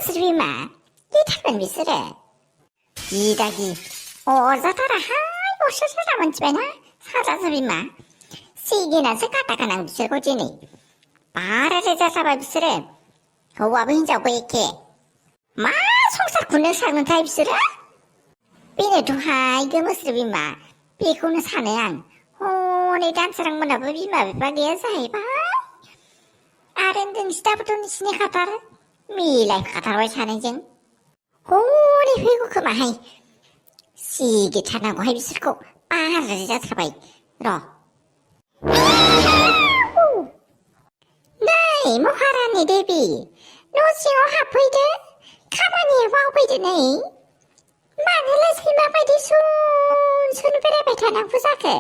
बिसोर बिमा इथारगोन बिसोरो गिदागि अरजाथाराहाय असोरसोरा मोनथिबायना साजाजो बिमा सिगिनासो काटाखानां बिसोरखौ दिनै बाराद्राय जाथारबाय बिसोरो हौवाबो हिनजावबो एखे मा संसार खुंनो सानोथाय बिसोरो बेनोथ'हाय गोमोस्रो बिमा बेखौनो सानो आं हनै दानसोरां मोनाबो बिमा बिफा गैया जाहैबाय आरो नोंसिनाबोथ' नोंसिनि खाथार मिलायखाथारबाय सानैजों हनै फैगौ खोमाहाय सिगिथारनांगौहाय बिसोरखौ बाराद्राय जाथारबाय र' नै महारानि देबि न' सिङाव हाबफैदो खामानिया मावफैदो नै मानोलाय सैमा बायदि सुन सुन बेरायबाय थानांगौ जाखो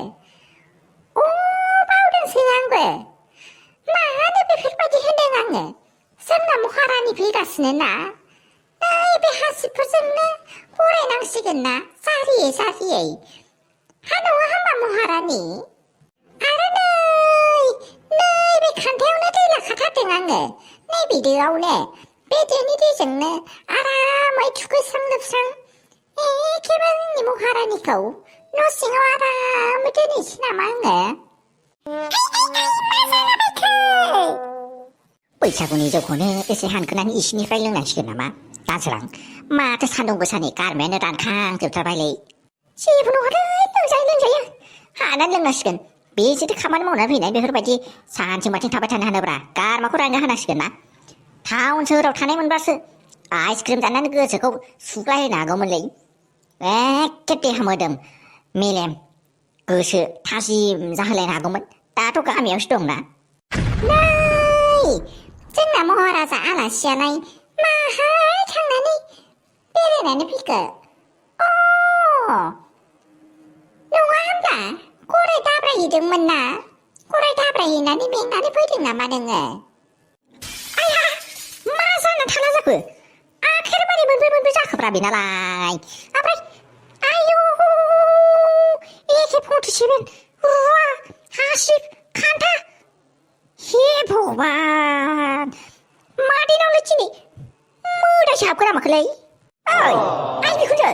बावदोंसो आंबो मानो बेफोरबायदि होनदों आङो जोंना महारानि फैगासिनो ना बे हासिबफोरजोंनो बरायनांसिगोन ना जारियै जारियै हा नङा होमबा महारानि आरो नै बे खान्थायावनो दै लाखाथारदों आङो नैबे दोआवनो बे दोनि दैजोंनो आरामै थुखैस्रां लोबस्रां एखेबारे जोंनि महारानिखौ न' सिङाव आरामै दोनहैसै नामा आङो बैसागुनि जौखौनो एसे हानखोनानै इसिनिफ्राय लोंनांसिगोन नामा दानसोरां माथो सान्दुं गोसानि गारमायानो रानखांजोबथारबायलै जेबो नङालै लोंजायो हानानै लोंनांसिगोन बे जुदि खामानि मावनानै फैनाय बेफोरबायदि सानसें माथिं थाबाय थानो हानोब्रा गारमाखौ राननो होनांसिगोन ना टाउन सोहोराव थानाय मोनबासो आइसक्रिम जानानै गोसोखौ सुग्लायहोनो हागौमोनलै एखे देहा मोदोम मेलेम गोसो थाजिम जाहोलायनो हागौमोन दाथ' गामियावसो दंना नै जोंना महाराजा आलासियालाय माहाय थांनानै बेरायनानै फैखो नङा होमबा गराय दाब्रायहैदोंमोन ना गराय दाब्रायहैनानै मेंनानै फैदों नामा नोङो आया मा जाना थाला जाखो आखेरबारे मोनब्रै जाखोब्रा बेनालाय ओमफ्राय आयौ AK-47 रुवा हासिब खान्था हे भगबान मादैनावलाय दिनै मोदायसो हाबखो नामाखोलै ओइ आइ बिखुनजो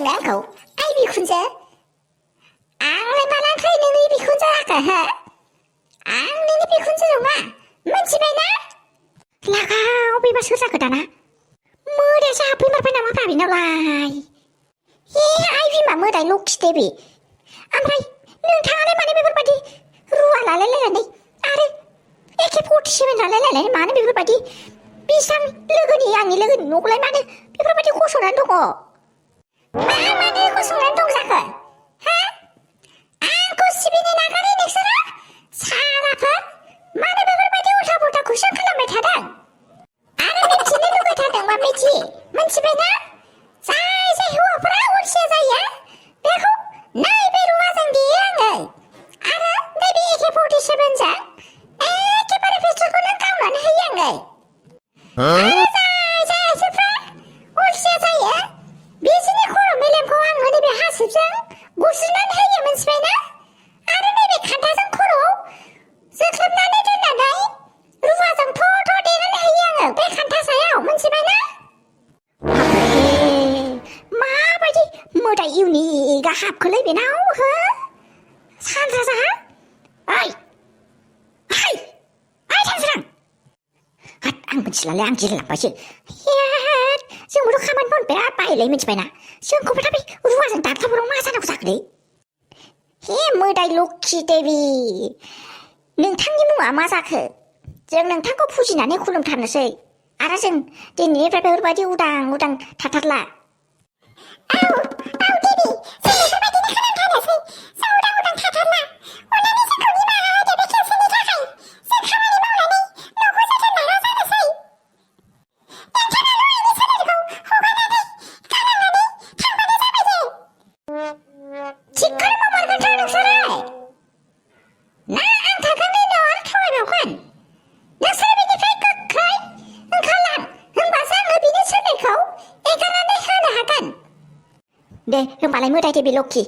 आंखौ आइ बिखुनजो आंलाय मालानिफ्राय नोंनि बिखुनजो जाखो हो आं नोंनि बिखुनजो नङा मोनथिबायना लागाव बेबा सोर जाखो दाना मोदायसो हाबफैमारबाय नामाब्रा बेनावलाय आइ बिमा मोदाय लक्षी देबि ओमफ्राय नोंथाङालाय मानो बेफोरबायदि रुवा लालायलायनानै आरो AK-47 लालायलायनानै मानो बेफोरबायदि बिसां लोगोनि आंनि लोगोनि न'खौलाय मानो बेफोरबायदि गसंनानै दङ मानो गसंनानै दं जाखो हा आंखौ सिबिनो नागारै नोंसोरो सालाफोर मानो बेफोरबायदि उल्था पुल्था कुइसन खालामबाय थादों आरो मिथिनो लुगैथारदों मा मोनथिबायना जाय हौवाफोरा अलसिया जायो बेखौ नैबे रुवाजों देयो आङो आरो नैबे AK-47जों एखेबारे पेट्रलखौनो गावनानै होयो आङो आरो जाय आइजोफ्रा अलसिया जायो बिसोरनि खर' मेलेमखौ आङो नैबे हासिबजों बुस्रिनानै होयो मोनथिबायना आरो नैबे खान्थाजों खर'आव जोख्लोबनानै दोननानै रुवाजों थ' देनानै होयो आङो बे खान्था सायाव मोनथिबायना माबायदि मोदाय इउनिकआ हाबखोलै बेनाव हो सानजा जाहा ओइ सानज्रां आं मिथिलालै आं गिलांबायसो जोंबोथ' खामानि मावनो बिराद बायोलै मिथिबायना जोंखौबो दा बे रुवाजों दाबथाबराव मा जानांगौ जाखोलै हे मोदाय लक्षी देबि नोंथांनि मुङा मा जाखो जों नोंथांखौ फुजिनानै खुलुमथारनोसै आरो जों दिनैनिफ्राय बेफोरबायदि उदां थाथारला औ देबि जों बेफोरबायदिनो खालामथारनोसै जों उदां थाथारला अन्नानै जोंखौ निमाहा होदो बे खेबसेनि थाखाय जों खामानि मावनानै न'खौ जोथोन लाग्रा जानोसै नोंथाङाल' आंनि सोलेरखौ हगारनानै गालांनानै थांबानो जाबाय दे थिगखौनो मावमारगोनथ' नोंसोरो ना आं थांखांनायनि उनाव आरो थाबायबावगोन नोंसोर बेनिफ्राय गोख्रै ओंखारलां होमबासो आङो बिनि सोलेरखौ एगारनानै होनो हागोन दे होमबालाय मोदाय देबि लक्षी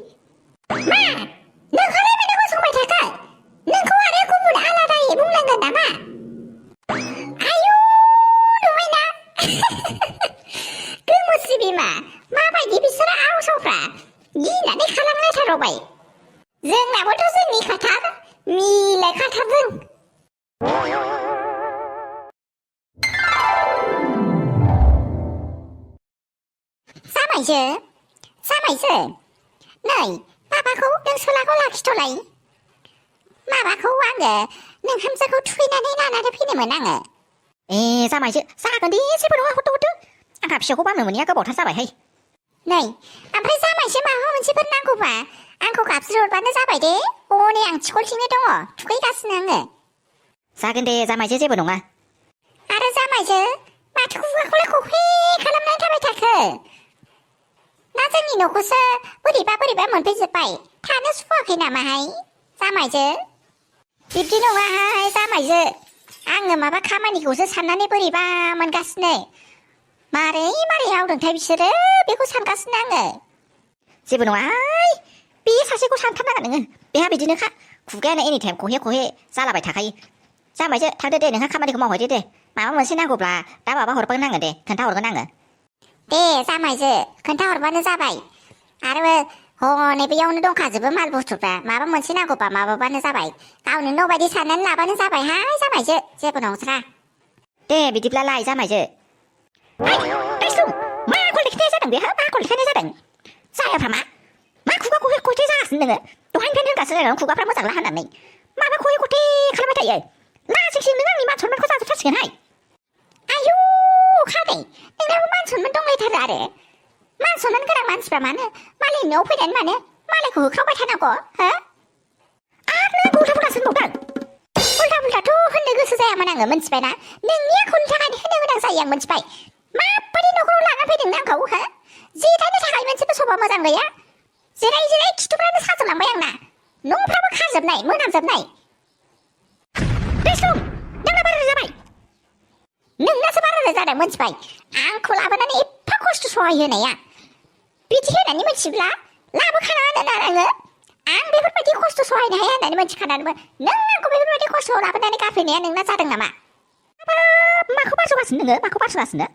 गिनानै खालामलायथारबाय जोंनाबोथ' जोंनि खोथा मिलायखाथारदों जामायजो नै माबाखौ नों सोलाखौ लाखिथ'लाय माबाखौ आङो नों हामजाखौ थुखैनानै लानानै फैनोमोन आङो जामायजो जागोन दे जेबो नङा हरदो आंहा फिसौखौ बामनो मोनैया गोबावथार जाबायहाय नै ओमफ्राय जामायसो माबा मोनसेफोर नांगौबा आंखौ गाबज्रिहरबानो जाबाय दे हनै आं थिखलथिंनो दङ थुखैगासिनो आङो जागोन दे जामायजो जेबो नङा आरो जामायजो माथो खुगाखौलाय खहे खालामनानै थाबाय थाखो ना जोंनि न'खौसो बोरैबा मोनफैजोब्बाय थानो सुखुवाखै नामाहाय जामायजो बिब्दि नङाहाय जामायजो आङो माबा खामानिखौसो साननानै बोरैबा मोनगासिनो मारै आवदोंथाय बिसोरो बेखौ सानगासिनो आङो जेबो नङाहाय बे सासेखौ सानथारनाङा नोङो बेहा बिदिनोखा खुगायानो एनि टाइम खहे जालाबाय थाखायो जामायजो थांदो दे नोंहा खामानिखौ मावहैदो दे माबा मोनसे नांगौब्ला दा माबा हरगोन आङो दे खोन्थाहरगोन आङो दे जामायजो खोन्थाहरबानो जाबाय आरो हनै बेयावनो दंखाजोबो माल बुस्थुफ्रा माबा मोनसे नांगौबा माबाबानो जाबाय गावनो न' बायदि साननानै लाबानो जाबायहाय जामायजो जेबो नंथ्रा दे बिदिब्लालाय जामायजो मा आखल देखायनाय जादों बेहा मा आखल देखायनाय जादों जायाफ्रा मा खुगा खथे जागासिनो नोङो दहायनिफ्रायनो होनगासिनो नोङो खुगाफ्रा मोजांला होननानै माबा खथे खालामबाय थायो लाजिंसिं नों आंनि मान सनमानखौ जाजोबथारसिगोनहाय आयु खादै नोंनाबो मान सनमान दंलायथारो आरो मान सनमान गोनां मानसिफ्रा मानो मालायनि न'आव फैनानै मानो मालायखौ होख्रावबाय थानांगौ हो आरो नों उल्था उल्थाथ' होननो गोसो जायामोन आङो मोनथिबायना नोंनि आखलनि थाखायनो होनो गोनां जायो आं मोनथिबाय माबायदि न'खराव लानानै फैदों आंखौ हो जिरायनो थाखाय मोनसेबो सफा मोजां गैया जिराय खिथुफ्रानो साजोबलांबाय आंना न'फ्राबो खाजोबनाय मोनामजोबनाय नोंना बाराद्राय जाबाय नोंनासो बाराद्राय जादों मोनथिबाय आंखौ लाबोनानै एफा खस्थ' सहाय होनाया बिदि होनानै मिथिब्ला लाबोखानाङानो आङो आं बेफोरबायदि खस्थ' सहायनो हाया होननानै मिथिखानानैबो नों आंखौ बेफोरबायदि खस्थ' लाबोनानै गारफैनाया नोंना जादों नामा माखौ बारस'गासिनो नोङो माखौ बारस'गासिनो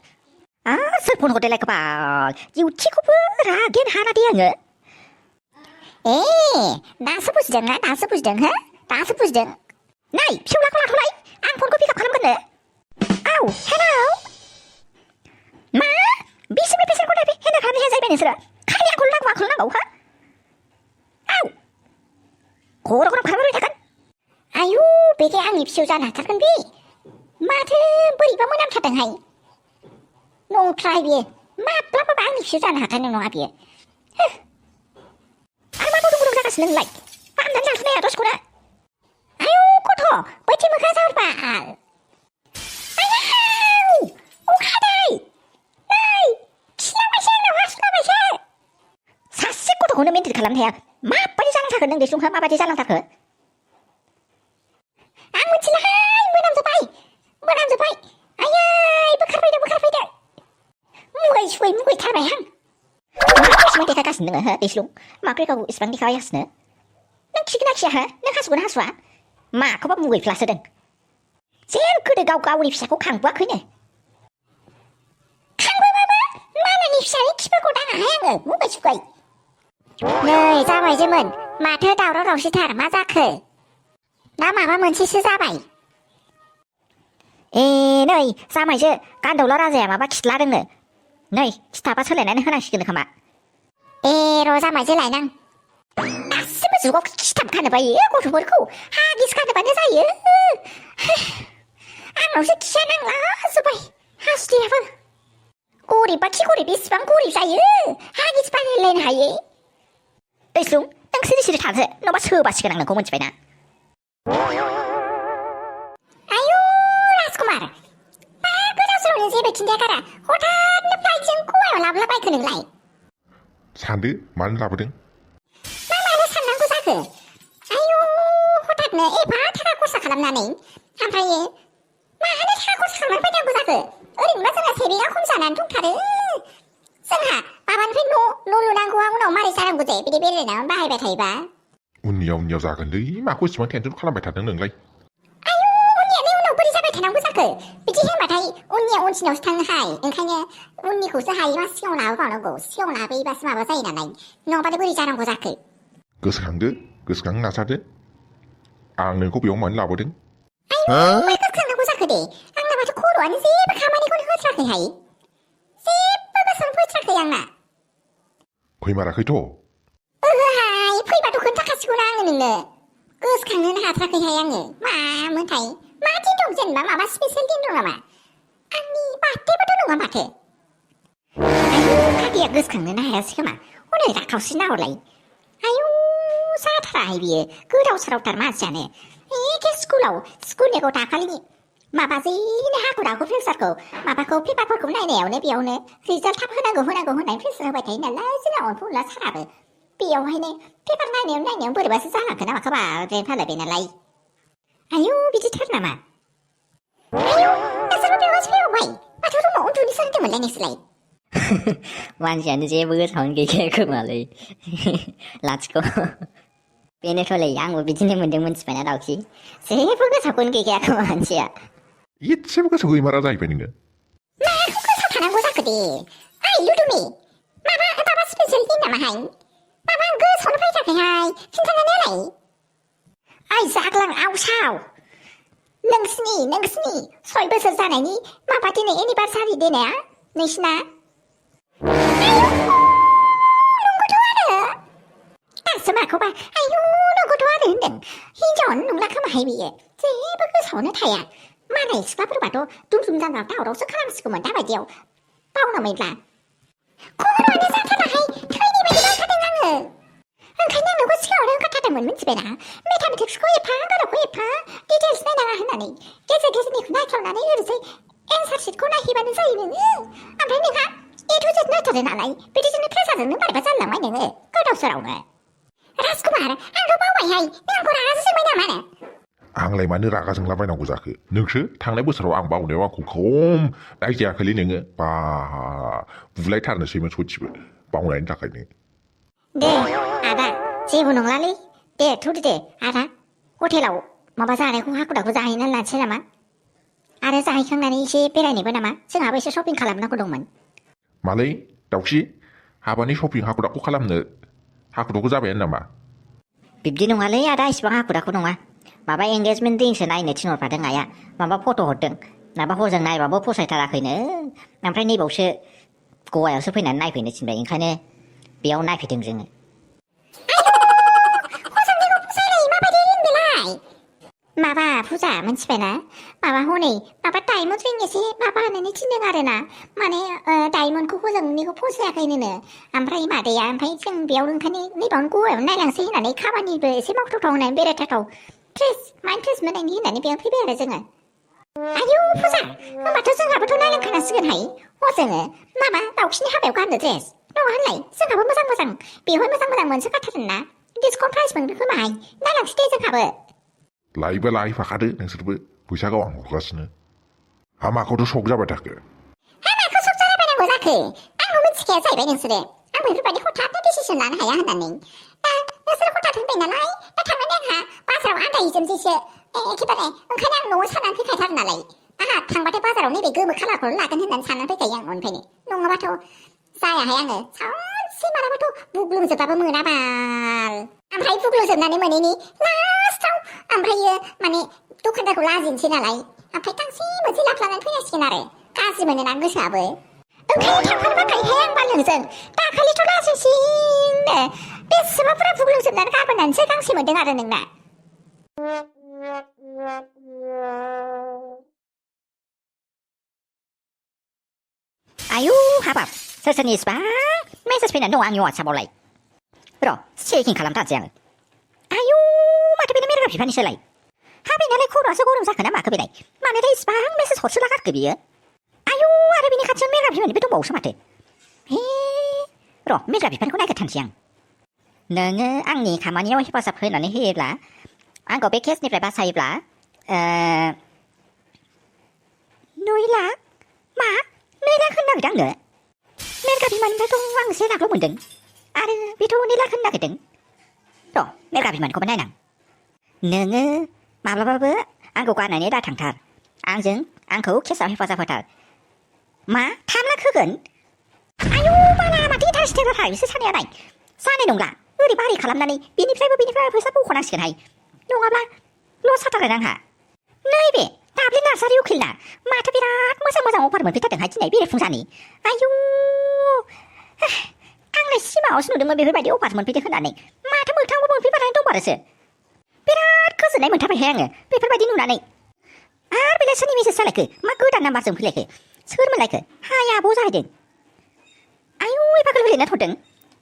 सोर फन हरदेलाय बाल इउथिखौबो रागेन हाना दे आङो दासो बुजिदों हो दासो बुजिदों नै फिसौलाखौ लाथ'लाय आं फनखौ पिकआप खालामगोननो हेलौ मा बिसिमनि पेसेन्टखौ हेन्डेल खालामनो हाया जाहैबाय नोंसोरो खालि आंखौल' नांगौ हा खर' खालामबाय थागोन आयु बेदि आंनि फिसौ जानो हाथारगोन बे माथो बोरैबा मोनामथारदोंहाय नंथ्राय बियो माब्लाबाबो आंनि फिसौ जानो हाथारनाय नङा बियो आरो मा गुदुं जागासिनो नोंलाय फाहामनानै लाथ'नाया दसेखौनो आयु गथ' बैथि मोखां जाहरबाल सासे गथ'खौनो मेन्टेन खालामनो हाया माबायदि जालांथारखो नों दैस्लुंहा माबायदि जालांथारखो आं मिथिलाहाय मोनामजोब्बाय आयै बोखारफैदो मुगैथारबाय आं माखौ इसिबां देखायगासिनो नोङो हो दैस्लुं माखौ गाव इसिबां देखायगासिनो नों खिगोना खिया हो नों हासुगोना हासुआ माखौबा मुगैफ्लासोदों जेन गोदो गावनि फिसाखौ खांबोआखैनो खांबोबाबो मालायनि फिसानि खिफोरखौ दाङाहाय आङो मुगै नै जामायजोमोन माथो दावराव दावसिथार मा जाखो ना माबा मोनसेसो जाबाय नै जामायजो गान्दौला राजाया माबा खिथलादोंनो नै खिथाबा सोलायनानै होनांसिगोन खोमा र' जामायजो लायनां गासिबो जुगाव खिथाब खानो बायो गथ'फोरखौ हागिस खानोबानो जायो आंनावसो खिया नांला जोब्बाय हासुदैयाबो गरिबा खि गरिब बेसेबां गरिब जायो हागिस बानायलायनो हायो दैस्लुं नों सिरि थादो नङाबा सोबासिगोन आं नोंखौ मिथिबायना आयु राजकुमार मा गोदाव सोरावनो जेबो खिन्थायागारा हठाथनो फ्लाइटजों गवायाव लाबोलाबायखो नोंलाय सानदो मानो लाबोदों मा मानो साननांगौ जाखो आयु हठाथनो एफा थाखा खरसा खालामनानै ओमफ्रायो मानो थाखा खरसा खालामनानै फैनांगौ जाखो ओरैनोबा जोंहा सेभिंआ खम जानानै दंथारो जोंहा माबानिफ्राय न' लुनांगौआ उनाव मारै जानांगौ दे बिदि बेरायनायाव बाहायबाय थायोबा उननियाव जागोनलै माखौ इसिबां टेनसन खालामबाय थादों नोंलाय आयु उननियालाय उनाव बोरै जाबाय थानांगौ जाखो जाखो बिदि होनबाथाय उननिया उनसिनावसो थांनो हाय ओंखायनो उननिखौसो हायोबा सिगाङाव लाबोबावनांगौ सिगाङाव लाबोयोबासो माबा जायो नालाय नङाबालाय बोरै जानांगौ जाखो गोसोखांदो गोसोखांनो नाजादो आं नोंखौ बेयाव मानो लाबोदों मा गोसोखांनांगौ जाखो दे आंना माथो खर'आनो जेबो खामानिखौनो होथ्राखैहाय जेबो गोसोआवनो फैथ्राखै आंना फैमाराखैथ' ओहोहाय फैबाथ' खोन्थाखासिगौना आङो नोंनो गोसोखांनोनो हाथाराखैहाय आङो मामोनथाय मा दिन दं जेनेबा माबा स्पेसियेल दिन दं नामा आंनि बार्थडेबोथ' नङा माथो आयु फाग्लिया गोसोखांनोनो हायासै खोमा हनै राखावसि नाहरलाय आयु जाथाराहाय बियो गोदाव सोरावथार मानसियानो एखे स्कुलनिखौ दाखालि माबा जैनो हाखु दाखु प्रेसारखौ माबाखौ पेपारफोरखौ नायनायावनो बेयावनो रिजाल्ट थाब होनांगौ होननानै प्रेसार होबाय थायो नालाय जोंना अनफु अनला साराबो बेयावहायनो पेपार नायनायाव बोरैबासो जालांखो ना माखोबा रेन्ट फालायबाय नालाय आयु बिदिथार नामा आयु नोंसोरबो बेवहायसो फैबावबाय माथो रुमाव उन्दुनोसो होनदोंमोनलाय नोंसोरलाय मानसियानो जेबो गोसोआवनो गैखाया खोमालै लाथिख' बेनोथ'लै आंबो बिदिनो मोन्दों मिथिबायना दाउखि जेबो गोसोआवखौनो गैखाया खोमा मानसिया एसेबो गोसोआव गैमारा जाहैबाय नोङो माखौ गोसोआव थानांगौ जाखो दे ओइ लुदुमि माबा स्पेसियेल दिन नामाहाय माबा आं गोसोआवनो फैथाराखैहाय खिन्थानानै होलाय ओइ जाग्लां आवसाव नोंसिनि 6 बोसोर जानायनि माबा दिनै एनिभार्सारि देनाया नोंसिना नंगौथ' आरो दासो माखौबा आयु नंगौथ' आरो होनदों हिनजावानो नंला खोमाहाय बियो जेबो गोसोआवनो थाया मालाय सिख्लाफोरबाथ' दुम दाम दावरावसो खालामसिगौमोन दाबायदियाव बावनामैब्ला खर'आनो जाथाराहाय थैनि बायदि बांखादों आङो ओंखायनो आं नोंखौ सिगाङावनो होनखाथारदोंमोन मिथिबायना मेथामेटिक्सखौ एफा गोलावखौ एफा डिटेल्स नायनाङा होननानै गेजेरनिखौ नायथारनानै ओरैजाय एन्सार शिटखौ नायहैबानो जायो नोङो ओमफ्राय नोंहा ए टु जेड नायथारो नालाय बिदिजोंनो प्रेसारजोंनो बोरैबा जालांबाय नोङो गोदाव सोरावनो राजकुमार आंथ' बावबायहाय नों आंखौ रागासो जोंबाय नामानो आंलाय मानो रागा जोंलाबायनांगौ जाखो नोंसो थांनाय बोसोराव आं बावनायाव आंखौ खम दायजायाखैलै नोङो बा बुलायथारनोसैमोन सयथिबो बावनायनि थाखायनो दे आदा जेबो नंलालै दे थुदो दे आदा हटेलाव माबा जानायखौ हाखु दाखु जाहैनानै लानोसै नामा आरो जाहैखांनानै एसे बेरायनोबो नामा जोंहाबो एसे शपिं खालामनांगौ दंमोन मालै दाउखि हाबानि शपिं हाखु दाखु खालामनो हाखु दाखु जाबायानो नामा बिब्दि नङालै आदा इसिबां हाखु दाखु नङा माबा एंगेजमेन्ट रिंसो नायनो थिनहरफादों आइया माबा फट' हरदों माबा हजों नायबाबो फसायथाराखैनो ओमफ्राय नैबावसो गवायावसो फैनानै नायफैनो थिनबाय ओंखायनो बेयाव नायफैदों जोङो माबा फुजा मोनथिबायना माबा हनै माबा डायमन्ड रिं एसे माबा होननानै थिनदों आरोना माने डायमन्डखौ हजोंनिखौ फसायाखैनो ओमफ्राय मादैया ओमफ्राय जों बेयाव ओंखायनो नैबावनो गवायावनो नायलांसै होननानै खामानिबो एसे मावथावथाव होननानै बेरायथावथाव माइन्ड फ्रेस मोननायनि होननानै बेयाव फैबाय आरो जोङो आयौ फुजा होनबाथ' जोंहाबोथ' नायलांखानांसिगोनहाय हजोङो माबा दाउखिनि हाबायाव गाननो ड्रेस नङा होनलाय जोंहाबो मोजां बेवहाय मोजां मोनसोगारथारदों ना डिसकाउन्ट प्राइस मोनगोन खोमाहाय नायलांसै दे जोंहाबो लायोबा लाहैफाखादो नोंसोरबो फैसाखौ आं हरगासिनो हामाखौथ' सक जाबाय थाखो हामाखौ सक जालाबायनांगौ जाखो आंबो मिथिखाया जाहैबाय नोंसोरो आं बेफोरबायदि हथाथनो डिसिसन लानो हाया होननानै नोंसोर हथाथ होनबाय नालाय दा थांनानै आंहा बाजाराव आन्दायहैजोबसैसो एखेबारे ओंखायनो आं न'आव साननानै फैखाथारो नालाय आंहा थांबाथाय बाजाराव नैबे गोमो खालारखौल' लागोन होननानै साननानै फैखायो आं ओंखायनो नङाबाथ' जायाहाय आङो सानसे मालाबाथ' बुग्लुंजोबबाबो मोनाबाल ओमफ्राय बुग्लुंजोबनानै मोनैनि लास्टाव ओमफ्रायो माने दखानदारखौ लाजिनोसै नालाय ओमफ्राय गांसे मोनसे लाफ्लानानै फैनांसिगोन आरो गाज्रि मोनोना गोसोआबो ओंखायनो थांफानो बाखायोहाय आं बालोंजों दाखालिथ' लाजिसिनो बेसेबा बुरजा बुग्लुंजोबनानै गाबोनानैसो गांसे मोनदों आरो नोंना आयु हाबाब सोरनि इसिबां मेसेज फैनानै दं आंनि वाट्सएपआवलाय र' चेकिं खालामथारसै आङो आयु माथो बेनो मेरगा बिफानिसोलाय हाबैनालाय खर'आसो गरम जाखो ना माखो बेलाय मानोथो इसिबां मेसेज हरसोलागारखो बियो आयु आरो बेनि खाथियाव मेरगा बिफानिबो दंबावोसो माथो हे र' मेरगा बिफानिखौ नायग्रोथारसै आं नोङो आंनि खामानियाव हेफाजाब होनानै होयोब्ला आंखौ बे केसनिफ्राय बासायोब्ला 9 लाख मा 2 लाख होनो नागिरदों आंनो मेरगा बिमानिफ्रायथ' आं 1 लाखल' मोनदों आरो बेथ' 2 लाख होनो नागिरदों र' मेरगा बिमानिखौबो नायनां नोङो माब्लाबाबो आंखौ गारनानै दा थांथार आंजों आंखौ केसआव हेफाजाब होथार मा 3 लाख होगोन आयु बाला माथो इन्टारेस्टेडथार बिसोर सानैयालाय जानाय नंला ओरैबा ओरै खालामनानै बेनिफ्रायबो फैसा बख'नांसिगोनहाय नङाब्ला लस जाथारगोन आंहा नैबे दाब्ले नार्सारि उखिलना माथो बिराद मोजां अफार मोनफैथारदोंहाय दिनै बेरेफुंजानि आयु आंलाय सिमाङावसो नुदोंमोन बेफोरबायदि अफार मोनफैदों होननानै माथो मोगथाङावबो मोनफैबालाय दंमारोसो बिराद गोजोननाय मोनथारबायहाय आङो बेफोरबायदि नुनानै आरो बेलाय सोरनि मेसेज जालायखो मा गोदान नाम्बारजों फैलायखो सोर मोनलायखो हाय आब' जाहैदों आयु एफा गोलाव लिरना हरदों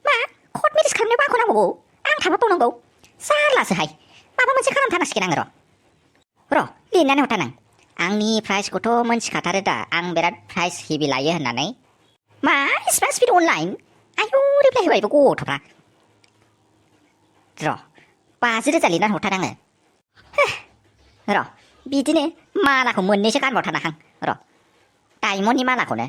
मा कर्ट मेरेज खालामनायाव आंखौ नांबावगौ आं थाफाबावनांगौ जारलासोहाय माबा मोनसे खालामथारनांसिगोन आङो र' लिरनानै हरथार आंनि प्राइसखौथ' मोनथिखाथारो दा आं बिराद प्राइस हेभि लायो होननानै मा इसिबां स्पिड अनलाइन आयु रिप्लाय होबायबो गथ'फ्रा र' 50,000 लिरनानै हरथार आङो र' बिदिनो मालाखौ मोननैसो गानबावथारनाहां र' डायमन्डनि मालाखौनो